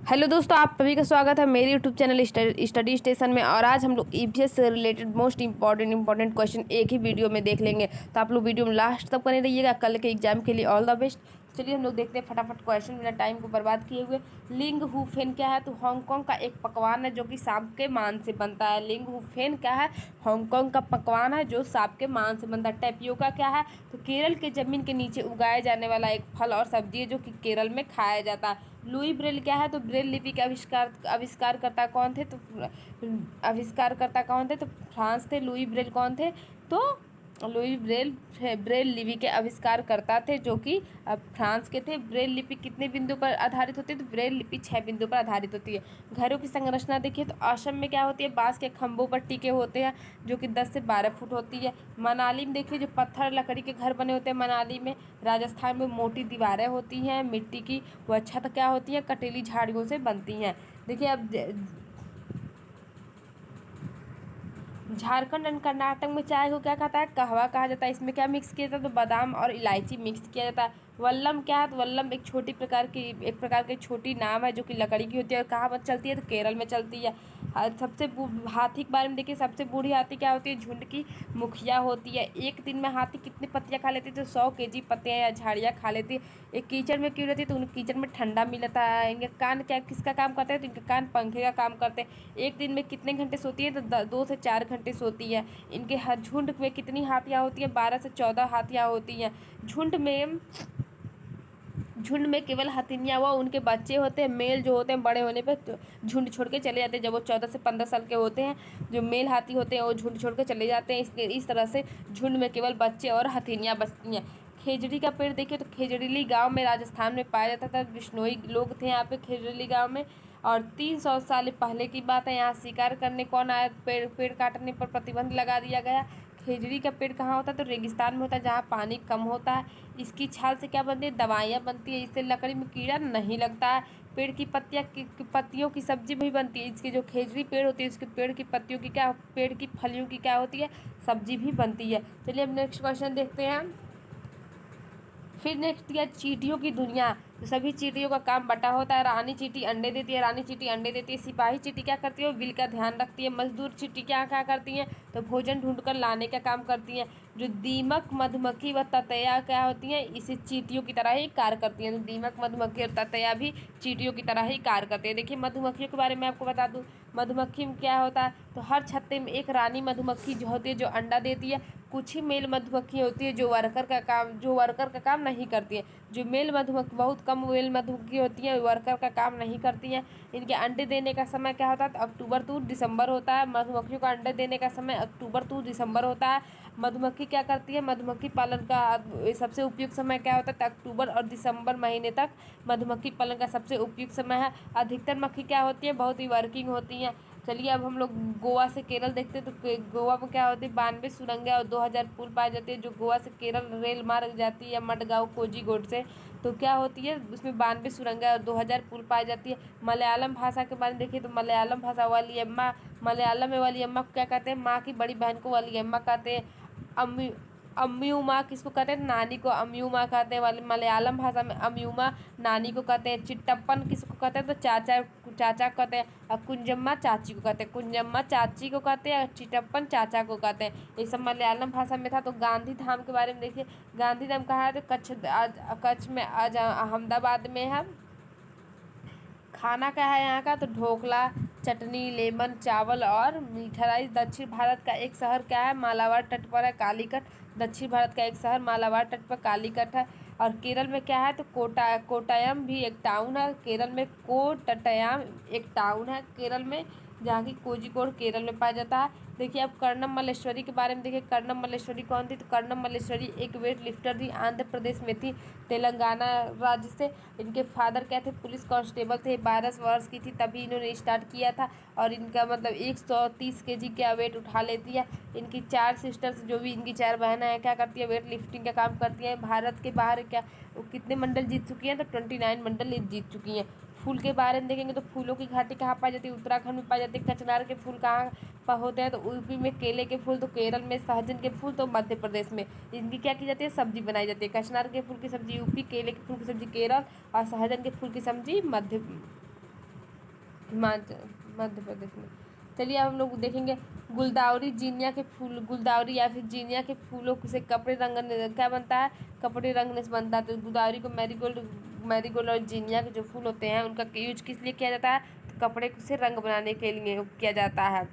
Hello दोस्तों, आप सभी का स्वागत है मेरे यूट्यूब चैनल स्टडी स्टेशन में। और आज हम लोग ईवीएस से रिलेटेड मोस्ट इंपॉर्टेंट क्वेश्चन एक ही वीडियो में देख लेंगे। तो आप लोग वीडियो में लास्ट तक बने रहिएगा। कल के एग्जाम के लिए ऑल द बेस्ट। चलिए हम लोग देखते हैं फटाफट क्वेश्चन बिना टाइम को बर्बाद किए हुए। लिंग हु फेन क्या है? तो हांगकांग का एक पकवान है जो कि सांप के मांस से बनता है। लिंग हु फेन क्या है? हांगकांग का पकवान है जो सांप के मांस से बनता है। टैपियोका क्या है? तो केरल के जमीन के नीचे उगाए जाने वाला एक फल और सब्जी है जो कि केरल में खाया जाता है। लुई ब्रेल क्या है? तो ब्रेल लिपि के आविष्कारकर्ता कौन थे? तो आविष्कारकर्ता कौन थे? तो फ्रांस थे। लुई ब्रेल कौन थे? तो लुई ब्रेल ब्रेल लिपि के आविष्कारकर्ता थे जो कि फ्रांस के थे। ब्रेल लिपि कितने बिंदु पर आधारित होती है? तो ब्रेल लिपि 6 बिंदु पर आधारित होती है। घरों की संरचना देखिए तो असम में क्या होती है? बांस के खंभों पर टिके होते हैं जो कि 10 से 12 फुट होती है। मनाली में देखिए जो पत्थर लकड़ी के घर बने होते हैं मनाली में। राजस्थान में मोटी दीवारें होती हैं मिट्टी की। वह छत क्या होती है? कटीली झाड़ियों से बनती हैं। देखिए अब झारखंड एंड कर्नाटक में चाय को क्या कहता है? कहवा कहा जाता है। इसमें क्या मिक्स किया जाता है? तो बादाम और इलायची मिक्स किया जाता है। वल्लम क्या है? तो वल्लम एक प्रकार की छोटी नाव है जो कि लकड़ी की होती है। और कहाँ पर चलती है? तो केरल में चलती है। हाथी के बारे में देखिए, सबसे बूढ़ी हाथी क्या होती है? झुंड की मुखिया होती है। एक दिन में हाथी कितनी पत्तियां खा लेती है? तो 100 केजी पत्तियां या झाड़ियाँ खा लेती है। एक कीचड़ में क्यों रहती है? तो उन कीचड़ में ठंडा मिलता है। इनके कान क्या किसका काम करते हैं? तो इनके कान पंखे का काम करते हैं। एक दिन में कितने घंटे सोती है? तो 2 से 4 घंटे सोती है। इनके झुंड में कितनी हाथियाँ होती हैं? 12 से 14 हाथियाँ होती हैं। झुंड में केवल हथिनियाँ व उनके बच्चे होते हैं। मेल जो होते हैं बड़े होने पर तो झुंड छोड़ के चले जाते हैं। जब वो 14 से 15 साल के होते हैं, जो मेल हाथी होते हैं वो झुंड छोड़ के चले जाते हैं। इस तरह से झुंड में केवल बच्चे और हथिनियाँ बचती हैं। खेजड़ी का पेड़ देखिए तो खेजड़ीली गांव में राजस्थान में पाया जाता था। बिश्नोई लोग थे यहाँ पे खेजड़ीली गांव में। और 300 साल पहले की बात है। यहाँ शिकार करने कौन आया? पेड़ काटने पर प्रतिबंध लगा दिया गया। खेजड़ी का पेड़ कहाँ होता है? तो रेगिस्तान में होता है जहाँ पानी कम होता है। इसकी छाल से क्या बनती है? दवाइयाँ बनती है। इससे लकड़ी में कीड़ा नहीं लगता है। पेड़ की पत्तियों की सब्जी भी बनती है। इसकी जो खेजड़ी पेड़ होती है इसके पेड़ की पत्तियों की क्या, पेड़ की फलियों की क्या होती है? सब्जी भी बनती है। चलिए अब नेक्स्ट क्वेश्चन देखते हैं। फिर नेक्स्ट दिया चींटियों की दुनिया। तो सभी चींटियों का काम बटा होता है। रानी चींटी अंडे देती है। रानी चींटी अंडे देती है। सिपाही चींटी क्या करती है? वो बिल का ध्यान रखती है। मजदूर चींटी क्या क्या करती हैं? तो भोजन ढूंढकर लाने का काम करती हैं। जो दीमक मधुमक्खी व ततैया क्या होती हैं? इसे चींटियों की तरह ही कार्य करती हैं। तो दीमक मधुमक्खी और ततैया भी चींटियों की तरह ही कार्य करते हैं। देखिए मधुमक्खियों के बारे में आपको बता दूं, मधुमक्खी में क्या होता है? तो हर छत्ते में एक रानी मधुमक्खी जो होती है जो अंडा देती है। कुछ ही मेल मधुमक्खी होती है जो वर्कर का काम नहीं करती है। जो मेल मधुमक्खी, बहुत कम मेल मधुमक्खी होती है वर्कर का काम नहीं करती हैं। इनके अंडे देने का समय क्या होता है? तो अक्टूबर टू दिसंबर होता है। मधुमक्खियों का अंडे देने का समय अक्टूबर टू दिसंबर होता है। मधुमक्खी क्या करती है? मधुमक्खी पालन का सबसे उपयुक्त समय क्या होता है? तो अक्टूबर और दिसंबर महीने तक मधुमक्खी पालन का सबसे उपयुक्त समय है। अधिकतर मक्खी क्या होती है? बहुत ही वर्किंग होती हैं। चलिए अब हम लोग गोवा से केरल देखते हैं। तो गोवा में क्या होती है? 92 सुरंगें और 2000 पुल पाई जाती है। जो गोवा से केरल रेल मार्ग जाती है मडगांव कोझीकोड से, तो क्या होती है? उसमें 92 सुरंगें और 2000 पुल पाई जाती है। मलयालम भाषा के बारे में देखिए तो मलयालम भाषा वाली अम्मा, मलयालम में वाली अम्मा को क्या कहते हैं? माँ की बड़ी बहन को वाली अम्मा कहते हैं। अम्मी अम्मियू माँ किसको कहते हैं? नानी को अम्मियू माँ कहते हैं। वाली मलयालम भाषा में अम्मियू माँ नानी को कहते हैं। चिट्टप्पन किसको कहते हैं? तो चाचा चाचा कहते हैं। और कुंजम्मा चाची को कहते हैं। कुंजम्मा चाची को कहते हैं और चिटप्पन चाचा को कहते हैं। ये सब मलयालम भाषा में था। तो गांधी धाम के बारे में देखिए, गांधी धाम कहाँ है? तो कच्छ में आज अहमदाबाद में है। खाना क्या है यहाँ का? तो ढोकला, चटनी, लेमन, चावल और मीठा राइस। दक्षिण भारत का एक शहर क्या है? मालाबार तट पर है कालीकट। दक्षिण भारत का एक शहर मालाबार तट पर कालीकट है। और केरल में क्या है? तो कोटायम भी एक टाउन है केरल में। कोट्टयम एक टाउन है केरल में जहाँ की कोझिकोड केरल में पाया जाता है। देखिए अब कर्णम मल्लेश्वरी के बारे में देखिए। कर्णम मल्लेश्वरी कौन थी? तो कर्णम मल्लेश्वरी एक वेट लिफ्टर थी। आंध्र प्रदेश में थी, तेलंगाना राज्य से। इनके फादर क्या थे? पुलिस कांस्टेबल थे। 12 वर्ष की थी तभी इन्होंने स्टार्ट किया था। और इनका मतलब 130 केजी का वेट उठा लेती है। इनकी 4 सिस्टर्स, जो भी इनकी 4 बहनें हैं, क्या करती है? वेट लिफ्टिंग का काम करती हैं। भारत के बाहर क्या वो कितने मंडल जीत चुकी हैं? तो 29 मंडल जीत चुकी हैं। फूल के बारे में देखेंगे तो फूलों की घाटी कहाँ पाई जाती है? उत्तराखंड में पाई जाती है। कचनार के फूल कहाँ पर होते हैं? तो यूपी में। केले के फूल तो केरल में। सहजन के फूल तो मध्य प्रदेश में। इनकी क्या की जाती है? सब्जी बनाई जाती है। कचनार के फूल की सब्जी यूपी, केले के फूल की सब्जी केरल और सहजन के फूल की सब्जी मध्य हिमाचल मध्य प्रदेश में। चलिए अब हम लोग देखेंगे गुलदावरी जीनिया के फूल, गुलदावरी या फिर जीनिया के फूलों से कपड़े रंगने क्या बनता है, कपड़े रंगने से बनता है। तो गुलदावरी को मैरीगोल्ड और जीनिया के जो फूल होते हैं उनका यूज किस लिए किया जाता है, तो कपड़े से रंग बनाने के लिए किया जाता है।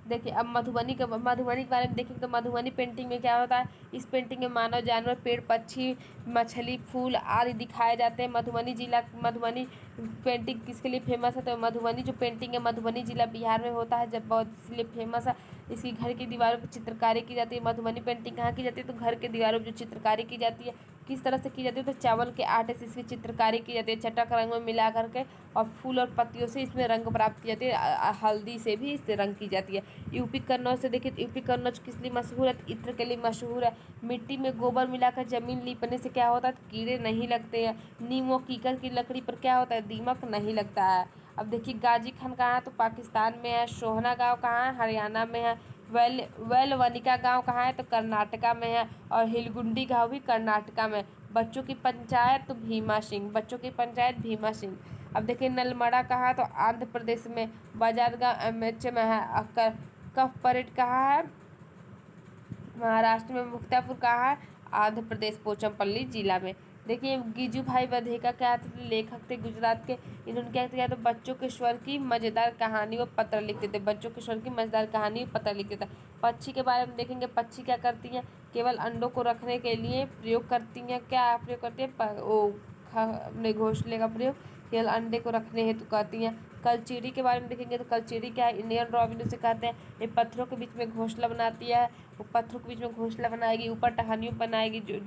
देखिए अब मधुबनी के बारे में देखें तो मधुबनी पेंटिंग में क्या होता है, इस पेंटिंग में मानव, जानवर, पेड़, पक्षी, मछली, फूल आदि दिखाए जाते हैं। मधुबनी पेंटिंग किसके लिए फेमस है, तो मधुबनी जो पेंटिंग है मधुबनी जिला बिहार में होता है, जब बहुत इसलिए फेमस है। इसकी घर की दीवारों पर चित्रकारी की जाती है। मधुबनी पेंटिंग कहाँ की जाती है, तो घर के दीवारों पर जो चित्रकारी की जाती है किस तरह से की जाती है, तो चावल के आटे से इसकी चित्रकारी की जाती है, चटक रंग में मिला करके, और फूल और पत्तियों से इसमें रंग प्राप्त की जाती है। हल्दी से भी इससे रंग की जाती है। यूपी कन्नौज से देखिए, यूपी कन्नौज किस लिए मशहूर है, तो इत्र के लिए मशहूर है। मिट्टी में गोबर मिलाकर जमीन लीपने से क्या होता है, तो कीड़े नहीं लगते हैं। नीम और कीकर की लकड़ी पर क्या होता है, दीमक नहीं लगता है। अब देखिए गाजी खान कहाँ है, तो पाकिस्तान में है। सोहना गांव कहाँ है, हरियाणा में है। वेलवनिका गांव कहाँ है, तो कर्नाटका में है। और हिलगुंडी गांव भी कर्नाटका में। बच्चों की पंचायत, तो भीमा सिंह, बच्चों की पंचायत भीमा सिंह। अब देखिए नलमड़ा कहाँ है, तो आंध्र प्रदेश में। बाजारगांव एमएच में है। कफ परेड कहाँ है, महाराष्ट्र में। मुक्तापुर कहाँ है, आंध्र प्रदेश, पोचमपल्ली जिला में। देखिए गिजू भाई वधेका क्या थे, लेखक थे गुजरात के। इन्होंने क्या किया, तो बच्चों के स्वर की मजेदार कहानी व पत्र लिखते थे, बच्चों के स्वर की मजेदार कहानी व पत्र लिखते थे। पक्षी के बारे में देखेंगे, पक्षी क्या करती हैं, केवल अंडों को रखने के लिए प्रयोग करती हैं। क्या प्रयोग करती है, अपने घोंसले का प्रयोग केवल अंडे को रखने हेतु करती हैं। कलचीरी के बारे में देखेंगे, तो कलचीरी क्या है, इंडियन रॉबिन उसे कहते हैं। ये पत्थरों के बीच में घोंसला बनाती है, वो पत्थरों के बीच में घोंसला बनाएगी, ऊपर टहनियों बनाएगी। जो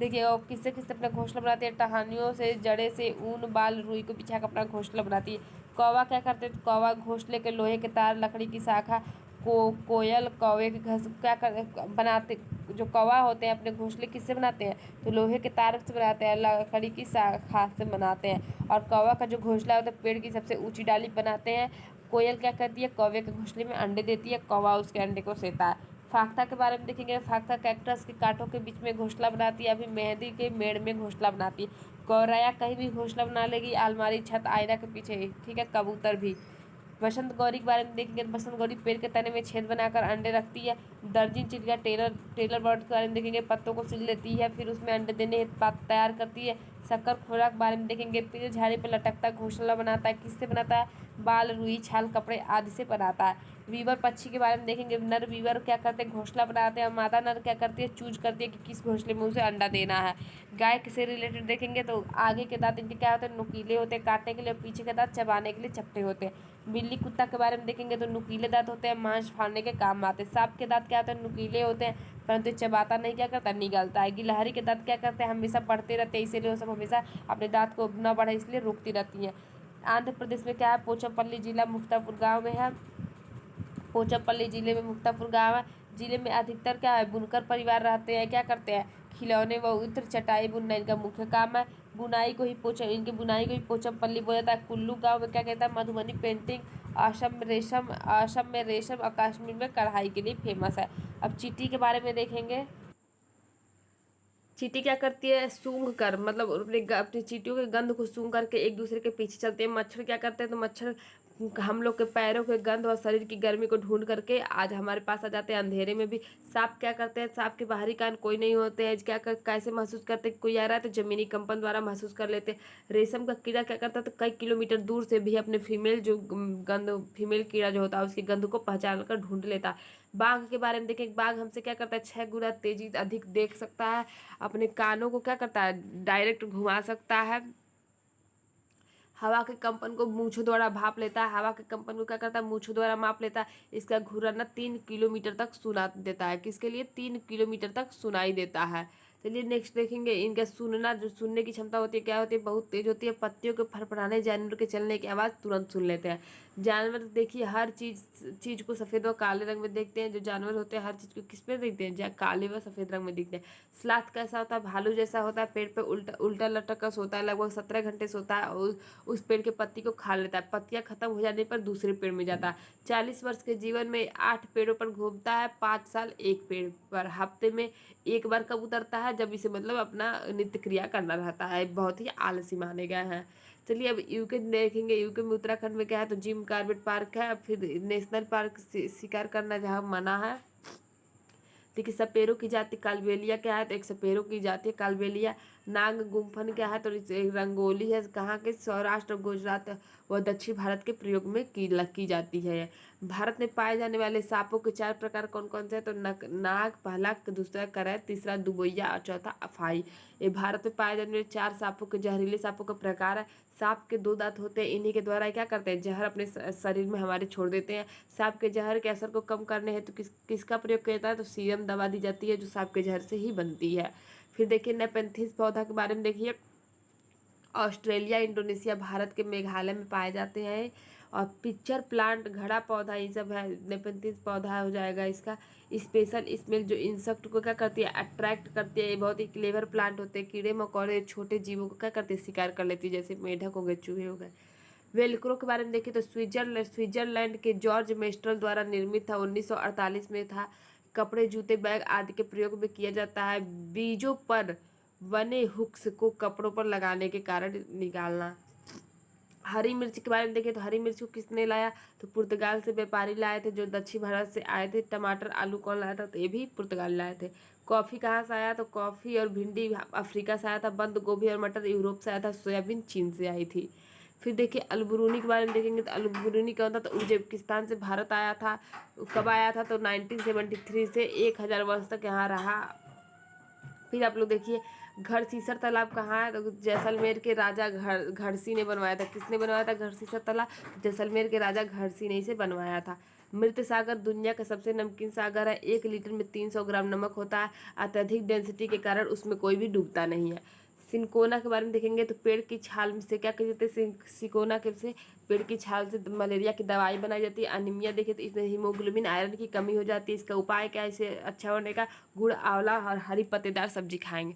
देखिए और किससे किससे अपना घोंसला बनाती है, टहनियों से, जड़े से, ऊन, बाल, रुई को बिछा कर अपना घोंसला बनाती है। कौवा क्या करते हैं, तो कौवा घोंसले के लोहे के तार, लकड़ी की शाखा, कोयल कौवे के घस क्या कर बनाते, जो कौवा होते हैं अपने घोंसले किससे बनाते हैं, तो लोहे के तार से बनाते हैं, लकड़ी की शाखा से बनाते हैं। और कौवा का जो घोंसला होता है पेड़ की सबसे ऊंची डाली बनाते हैं। कोयल क्या करती है, कौवे के घोंसले में अंडे देती है, कौवा उसके अंडे को सेता है। फाख्ता के बारे में देखेंगे, फाख्ता कैक्टस के कांटों के बीच में घोंसला बनाती है, अभी मेहंदी के मेड़ में घोंसला बनाती है। गौरैया कहीं भी घोंसला बना लेगी, अलमारी, छत, आईना के पीछे, ठीक है। कबूतर भी। बसंत गौरी के बारे में देखेंगे, तो बसंत गौरी पेड़ के तने में छेद बनाकर अंडे रखती है। दर्जन चिड़िया टेलर बर्ड के बारे में देखेंगे, पत्तों को सिल लेती है, फिर उसमें अंडे देने हेतु पात तैयार करती है। शक्कर खोरा के बारे में देखेंगे, पेड़ झाड़ी पर लटकता घोंसला बनाता है, किससे बनाता है, बाल, रुई, छाल, कपड़े आदि से बनाता है। वीवर पक्षी के बारे में देखेंगे, नर वीवर क्या करते हैं, घोंसला बनाते हैं, और मादा नर क्या करती है, चूज करती है कि किस घोंसले में उसे अंडा देना है। गाय से रिलेटेड देखेंगे, तो आगे के दांत इनके क्या होते हैं, नुकीले होते हैं काटने के लिए, और पीछे के दांत चबाने के लिए चपटे होते हैं। बिल्ली कुत्ता के बारे में देखेंगे, तो नुकीले दांत होते हैं, मांस फाड़ने के काम आते हैं। सांप के दांत क्या होते हैं, नुकीले होते हैं, परंतु चबाता नहीं, क्या करता, निगलता है। गिलहरी के दांत क्या करते हैं, हमेशा बढ़ते रहते हैं, इसीलिए वो सब हमेशा अपने दांत को न बढ़े इसलिए रोकती रहती हैं। आंध्र प्रदेश में क्या है, पोचमपल्ली जिला, मुक्तापुर गाँव में है। पोचमपल्ली जिले में मुक्तापुर गाँव है। जिले में अधिकतर क्या है, बुनकर परिवार रहते हैं, क्या करते हैं, खिलौने व इत्र चटाई बुनना इनका मुख्य काम है। इनकी बुनाई को ही पोचमपल्ली बोला जाता है। कुल्लू गांव में क्या कहता है, मधुबनी पेंटिंग, असम में रेशम और कश्मीर में कढ़ाई के लिए फेमस है। अब चींटी के बारे में देखेंगे। चींटी क्या करती है, सूंघ कर, मतलब अपनी चींटियों के गंध को सूंघ करके एक दूसरे के पीछे चलते हैं। मच्छर क्या करते हैं, तो मच्छर हम लोग के पैरों के गंध और शरीर की गर्मी को ढूंढ करके आज हमारे पास आ जाते हैं अंधेरे में भी। सांप क्या करते हैं, सांप के बाहरी कान कोई नहीं होते हैं, कैसे महसूस करते हैं, कोई आ रहा है तो जमीनी कंपन द्वारा महसूस कर लेते हैं। रेशम का कीड़ा क्या करता है, तो कई किलोमीटर दूर से भी अपने फीमेल कीड़ा जो होता है उसकी गंध को पहचान कर ढूंढ लेता है। बाघ के बारे में देखें, बाघ हमसे क्या करता है, 6 गुना तेजी अधिक देख सकता है। अपने कानों को क्या करता है, डायरेक्ट घुमा सकता है। हवा के कंपन को मूंछों द्वारा भाप लेता है, हवा के कंपन को क्या करता है, मूंछों द्वारा माप लेता है। इसका घुरना 3 किलोमीटर तक सुना देता है, किसके लिए, 3 किलोमीटर तक सुनाई देता है। चलिए नेक्स्ट देखेंगे, इनका सुनना, जो सुनने की क्षमता होती है क्या होती है, बहुत तेज होती है। पत्तियों के फड़फड़ाने, जानवर के चलने की आवाज़ तुरंत सुन लेते हैं। जानवर देखिए हर चीज को सफ़ेद व काले रंग में देखते हैं। जो जानवर होते हैं हर चीज़ को किस पे देखते हैं, काले व सफ़ेद रंग में दिखते हैं। स्लाथ कैसा होता है, भालू जैसा होता है, पेड़ पे उल्टा उल्टा लटक कर सोता है, लगभग 17 घंटे सोता है, और उस पेड़ के पत्ती को खा लेता है। पत्तियां खत्म हो जाने पर दूसरे पेड़ में जाता है। 40 वर्ष के जीवन में 8 पेड़ों पर घूमता है, 5 साल एक पेड़ पर। हफ्ते में एक बार कब उतरता है, जब इसे मतलब अपना नित्य क्रिया करना रहता है, बहुत ही आलसी माने गए हैं। चलिए अब यूके देखेंगे। यूके में उत्तराखंड में क्या है, तो जिम कॉर्बेट पार्क है, फिर नेशनल पार्क शिकार करना जहाँ मना है। देखिए सपेरों की जाति कालबेलिया क्या है, तो एक सपेरों की जाति है कालबेलिया। नाग गुम्फन क्या है, तो रंगोली है, कहाँ के, सौराष्ट्र गुजरात व दक्षिण भारत के प्रयोग में की जाती है। भारत में पाए जाने वाले सांपों के 4 प्रकार कौन कौन से हैं, तो नाग पहला, दूसरा करैत, तीसरा दुबैया और चौथा अफाई। ये भारत में पाए जाने वाले 4 सांपों के जहरीले सांपों का प्रकार है। सांप के 2 दांत होते हैं, इन्हीं के द्वारा क्या करते हैं, जहर अपने शरीर में हमारे छोड़ देते हैं। सांप के जहर के असर को कम करने हेतु किसका प्रयोग किया जाता है, तो सीरम दवा दी जाती है, जो सांप के जहर से ही बनती है। फिर देखिए नेपेंथिस पौधा के बारे में देखिए। ऑस्ट्रेलिया, इंडोनेशिया, भारत के मेघालय में पाए जाते हैं। और पिक्चर प्लांट, घड़ा पौधा, ये सब है। नेपेंथिस पौधा हो जाएगा इसका। स्पेशल स्मेल जो इंसेक्ट को क्या करती है, अट्रैक्ट करती है। ये बहुत ही क्लेवर प्लांट होते हैं, कीड़े मकोड़े छोटे जीवों को क्या करते हैं, शिकार कर लेती है, जैसे मेढक हो गए, चूहे हो गए। वेलक्रो के बारे में देखिए तो स्विट्जरलैंड के जॉर्ज मेस्ट्रल द्वारा निर्मित था, 1948 में था। कपड़े, जूते, बैग आदि के प्रयोग में किया जाता है। बीजों पर बने हुक्स को कपड़ों पर लगाने के कारण निकालना। हरी मिर्च के बारे में देखें तो हरी मिर्च को किसने लाया, तो पुर्तगाल से व्यापारी लाए थे, जो दक्षिण भारत से आए थे। टमाटर आलू कौन लाया था, तो ये भी पुर्तगाल लाए थे। कॉफ़ी कहाँ से आया, तो कॉफ़ी और भिंडी अफ्रीका से आया था। बंद गोभी और मटर यूरोप से आया था। सोयाबीन चीन से आई थी। फिर देखिए अलबरूनी के बारे में देखेंगे तो अलबरूनी कौन था, तो उज्बेकिस्तान से भारत आया था। कब आया था, तो 1973 से 1000 वर्ष तक यहाँ रहा। फिर आप लोग देखिए घड़सीसर तालाब कहाँ है, तो जैसलमेर के राजा घड़सी ने बनवाया था। किसने बनवाया था घड़सीसर तालाब, जैसलमेर के राजा घड़सी ने इसे बनवाया था। मृत सागर दुनिया का सबसे नमकीन सागर है। 1 लीटर में 300 ग्राम नमक होता है। अत्यधिक डेंसिटी के कारण उसमें कोई भी डूबता नहीं है। सिनकोना के बारे में देखेंगे तो पेड़ की छाल में से क्या कहते जाते हैं, सिकोना के से पेड़ की छाल से मलेरिया की दवाई बनाई जाती है। अनीमिया देखे तो इसमें हीमोग्लोबिन आयरन की कमी हो जाती है। इसका उपाय क्या है, इसे अच्छा होने का, गुड़, आंवला और हरी पत्तेदार सब्जी खाएंगे।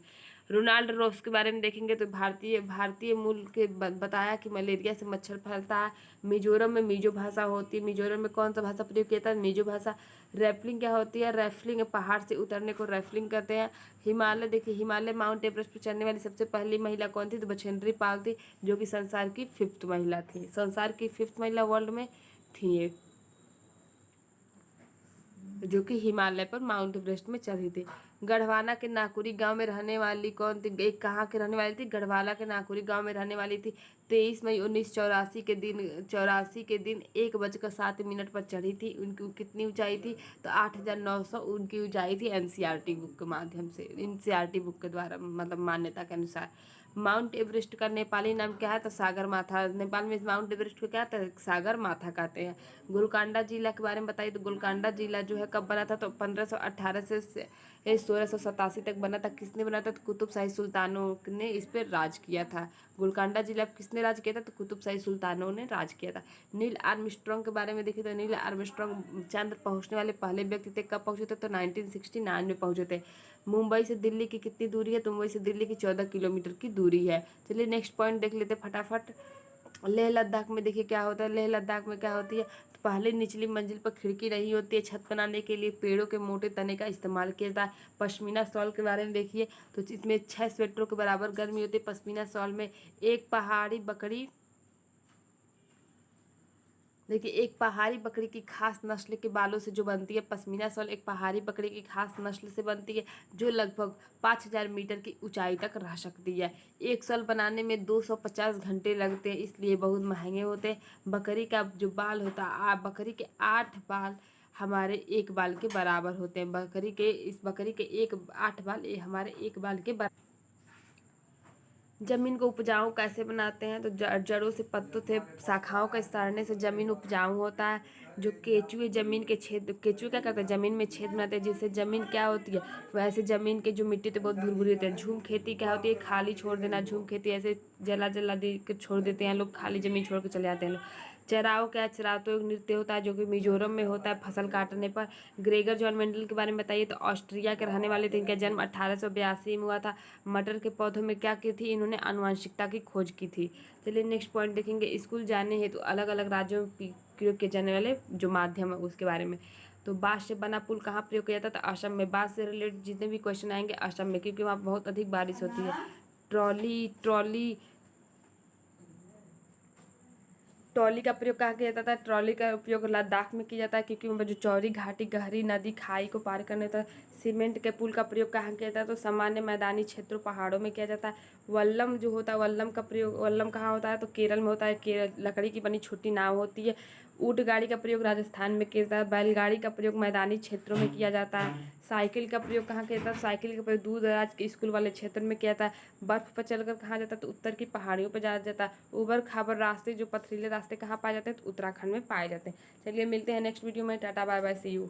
रोनाल्ड रोस के बारे में देखेंगे तो भारतीय भारतीय मूल के बताया कि मलेरिया से मच्छर फैलता है। मिजोरम में मिजो भाषा होती है। मिजोरम में कौन सा भाषा प्रयोग किया जाता है, मिजो भाषा। रैफलिंग क्या होती है, रैफलिंग पहाड़ से उतरने को रैफलिंग कहते हैं। हिमालय देखिए, हिमालय माउंट एवरेस्ट पर चढ़ने वाली सबसे पहली महिला कौन थी, तो बछेंद्री पाल थी, जो कि संसार की 5th महिला थी। संसार की 5th महिला वर्ल्ड में थी ये, जो कि हिमालय पर माउंट एवरेस्ट में चढ़ी थी। गढ़वाना के नाकुरी गांव में रहने वाली कौन थी, एक कहाँ के रहने वाली थी, गढ़वाला के नाकुरी गांव में रहने वाली थी। 23 मई 1984 के दिन 1:07 पर चढ़ी थी। उनकी कितनी ऊंचाई थी, तो 8900 उनकी ऊंचाई थी। एनसीईआरटी बुक के माध्यम से, एनसीईआरटी बुक के द्वारा मतलब मान्यता के अनुसार। माउंट एवरेस्ट का नेपाली नाम क्या है, तो सागर माथा। नेपाल में माउंट एवरेस्ट को क्या कहते हैं, सागर माथा कहते हैं। गोलकांडा जिला के बारे में बताइए तो गोलकांडा जिला जो है कब बना था, तो 1518 से 1687 तक बना था। किसने बना था, तो कुतुब शाही सुल्तानों ने इस पर राज किया था। गोलकांडा जिला किसने राज किया था, तो कुतुब शाही सुल्तानों ने राज किया था। नील आर्मस्ट्रांग के बारे में देखिए तो नील आर्मस्ट्रांग चंद्र पहुंचने वाले पहले व्यक्ति थे। कब पहुंचे थे, तो 1969 में पहुंचे थे। मुंबई से दिल्ली की कितनी दूरी है, तो मुंबई से दिल्ली की 14 किलोमीटर की दूरी है। चलिए नेक्स्ट पॉइंट देख लेते फटाफट। लेह लद्दाख में देखिए क्या होता है, लेह लद्दाख में क्या होती है, तो पहले निचली मंजिल पर खिड़की नहीं होती है। छत बनाने के लिए पेड़ों के मोटे तने का इस्तेमाल किया जाता है। पश्मीना शॉल के बारे में देखिए तो इसमें 6 स्वेटरों के बराबर गर्मी होती है। पश्मीना शॉल में एक पहाड़ी बकरी देखिए, एक पहाड़ी बकरी की खास नस्ल के बालों से जो बनती है पश्मीना शॉल, एक पहाड़ी बकरी की खास नस्ल से बनती है, जो लगभग 5000 मीटर की ऊंचाई तक रह सकती है। एक शॉल बनाने में 250 घंटे लगते हैं, इसलिए बहुत महंगे होते हैं। बकरी का जो बाल होता है, बकरी के 8 बाल हमारे एक बाल के बराबर होते हैं। बकरी के 8 बाल ये हमारे एक बाल के बराबर। जमीन को उपजाऊ कैसे बनाते हैं, तो जड़ों से, पत्तों से, शाखाओं का सड़ने से जमीन उपजाऊ होता है। जो केचुए जमीन के छेद, केचुए क्या करते हैं, जमीन में छेद बनाते हैं, जिससे जमीन क्या होती है, वैसे जमीन के जो मिट्टी तो बहुत भुरभुरी होती है। झूम खेती क्या होती है, खाली छोड़ देना। झूम खेती ऐसे जला जला दे के छोड़ देते हैं लोग, खाली जमीन छोड़ के चले जाते हैं लोग। चराओ क्या, चरातो एक नृत्य होता है जो कि मिजोरम में होता है फसल काटने पर। ग्रेगर जॉन मेंडल के बारे में बताइए, तो ऑस्ट्रिया के रहने वाले थे। इनका जन्म 1882 में हुआ था। मटर के पौधों में क्या की थी, इन्होंने आनुवंशिकता की खोज की थी। चलिए नेक्स्ट पॉइंट देखेंगे, स्कूल जाने हेतु अलग अलग राज्यों में प्रयोग किए जाने वाले जो माध्यम है उसके बारे में। तो बाँस से बना पुल कहाँ प्रयोग किया जाता है? तो असम में। बाँस से रिलेटेड जितने भी क्वेश्चन आएंगे असम में, क्योंकि वहाँ बहुत अधिक बारिश होती है। ट्रॉली ट्रॉली ट्रॉली का प्रयोग कहाँ किया जाता है? ट्रॉली का उपयोग लद्दाख में किया जाता है, क्योंकि वहाँ जो चौड़ी घाटी गहरी नदी खाई को पार करने होता है। सीमेंट के पुल का प्रयोग कहाँ किया जाता है? तो सामान्य मैदानी क्षेत्रों पहाड़ों में किया जाता है। वल्लम जो होता है, वल्लम का प्रयोग, वल्लम कहाँ होता है? तो केरल में होता है। केरल लकड़ी की बनी छोटी नाव होती है। ऊँट गाड़ी का प्रयोग राजस्थान में किया जाता है। बैलगाड़ी का प्रयोग मैदानी क्षेत्रों में किया जाता है। साइकिल का प्रयोग कहाँ किया जाता है? साइकिल का प्रयोग दूर दराज के स्कूल वाले क्षेत्र में किया जाता है। बर्फ पर चलकर कहाँ जाता है? तो उत्तर की पहाड़ियों पर जाया जाता है। उबड़ खाबड़ रास्ते, जो पथरीले रास्ते कहाँ पाए जाते हैं? तो उत्तराखंड में पाए जाते हैं। चलिए मिलते हैं नेक्स्ट वीडियो में। Tata bye bye, see you.